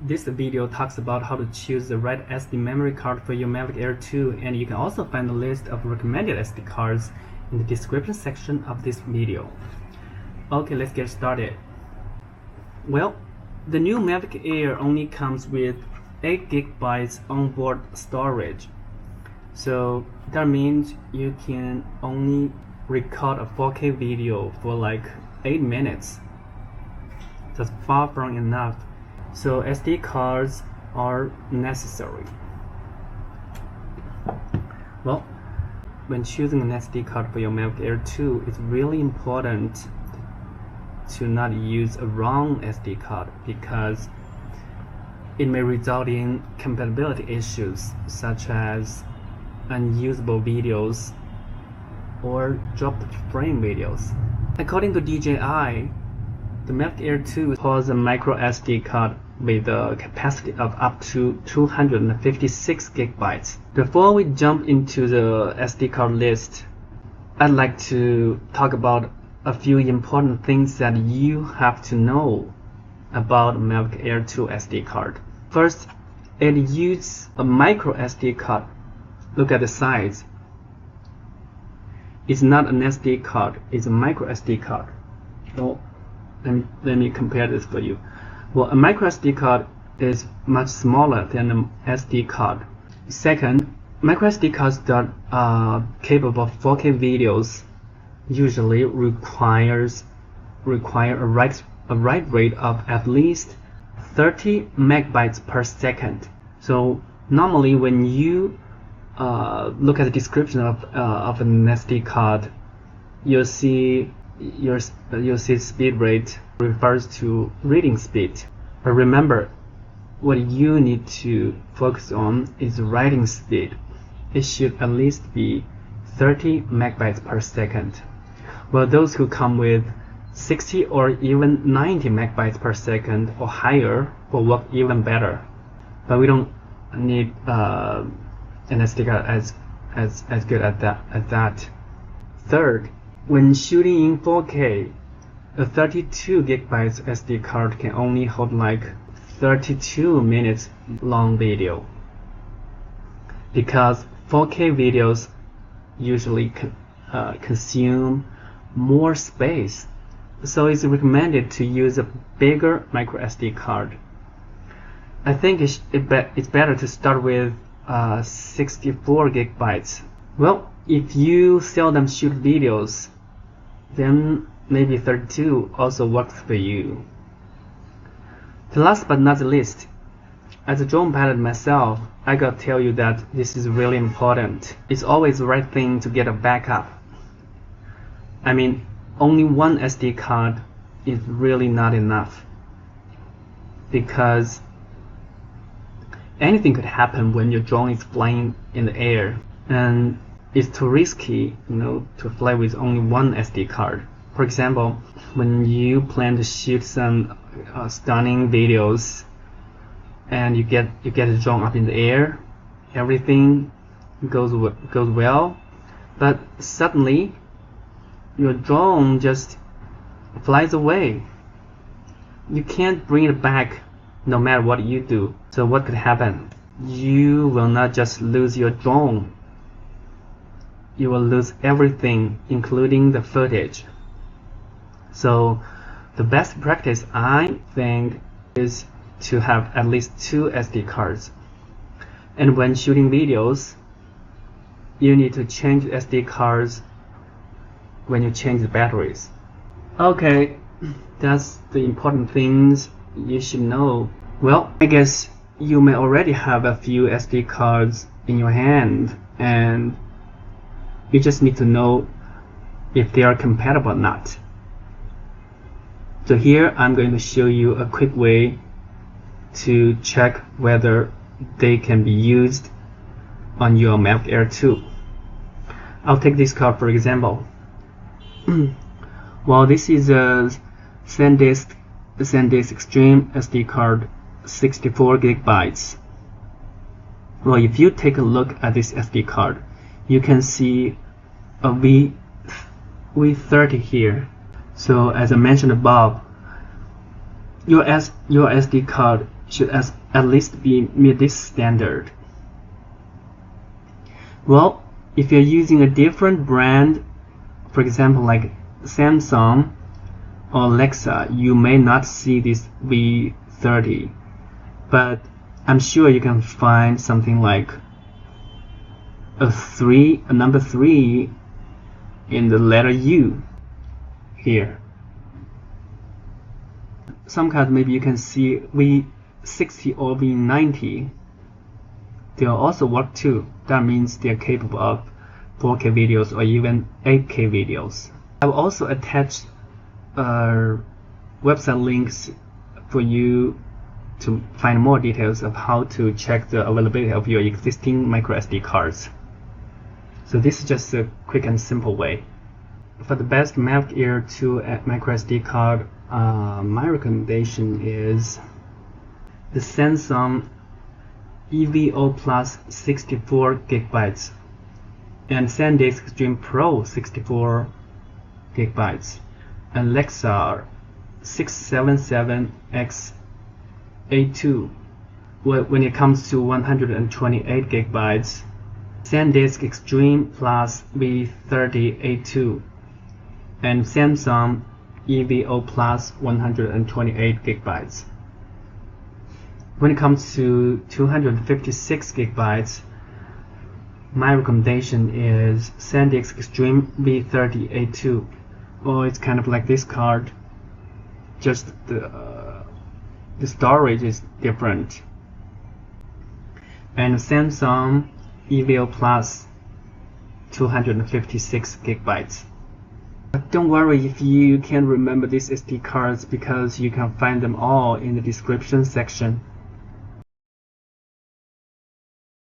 This video talks about how to choose the right SD memory card for your Mavic Air 2, and you can also find a list of recommended SD cards in the description section of this video. Okay, let's get started. Well, the new Mavic Air only comes with 8 GB onboard storage. So that means you can only record a 4K video for like 8 minutes. That's far from enough. So SD cards are necessary. Well, when choosing an SD card for your Mavic Air 2, it's really important to not use a wrong SD card because it may result in compatibility issues such as unusable videos or dropped frame videos. According to DJI, the Mavic Air 2 holds a micro SD card with a capacity of up to 256 GB. Before we jump into the SD card list, I'd like to talk about a few important things that you have to know about Mavic Air 2 SD card. First, it uses a micro SD card. Look at the size. It's not an SD card, it's a micro SD card. So, let me compare this for you. Well, a micro SD card is much smaller than an SD card. Second, micro SD cards that are capable of 4K videos usually require a write rate of at least 30 megabytes per second. So normally when you look at the description of an SD card, you'll see speed rate refers to reading speed. But remember, what you need to focus on is writing speed. It should at least be 30 megabytes per second. Well, those who come with 60 or even 90 megabytes per second or higher will work even better. But we don't need an SD card as good at that. Third, when shooting in 4K, a 32 GB SD card can only hold like 32 minutes long video because 4K videos usually consume more space. So it's recommended to use a bigger micro SD card. I think it's better to start with 64 GB. Well, if you seldom shoot videos, then maybe 32 also works for you. The last but not the least, as a drone pilot myself, I gotta tell you that this is really important. It's always the right thing to get a backup. I mean, only one SD card is really not enough because anything could happen when your drone is flying in the air, and it's too risky, to fly with only one SD card. For example, when you plan to shoot some stunning videos and you get the drone up in the air, everything goes well, but suddenly your drone just flies away. You can't bring it back no matter what you do. So what could happen? You will not just lose your drone, you will lose everything, including the footage. So the best practice, I think, is to have at least 2 SD cards. And when shooting videos, you need to change SD cards when you change the batteries. Okay, that's the important things you should know. Well, I guess you may already have a few SD cards in your hand, and you just need to know if they are compatible or not. So here I'm going to show you a quick way to check whether they can be used on your Mavic Air 2. I'll take this card for example. Well, this is a SanDisk Extreme SD card, 64 GB. Well, if you take a look at this SD card, you can see a V30 here. So as I mentioned above, your SD card should at least meet this standard. Well, if you're using a different brand, for example like Samsung or Alexa, you may not see this V30, but I'm sure you can find something like a number 3 in the letter U here. Some cards maybe you can see V60 or V90. They'll also work too. That means they're capable of 4K videos or even 8K videos. I will also attach website links for you to find more details of how to check the availability of your existing microSD cards. So this is just a quick and simple way. For the best Mavic Air 2 microSD card, my recommendation is the Samsung EVO Plus 64GB and SanDisk Extreme Pro 64GB and Lexar 677X-A2. When it comes to 128GB, SanDisk Extreme Plus V30A2 and Samsung EVO Plus 128GB. When it comes to 256GB, my recommendation is SanDisk Extreme V30A2. Well, it's kind of like this card, just the storage is different. And Samsung EVO Plus 256GB. But don't worry if you can't remember these SD cards, because you can find them all in the description section.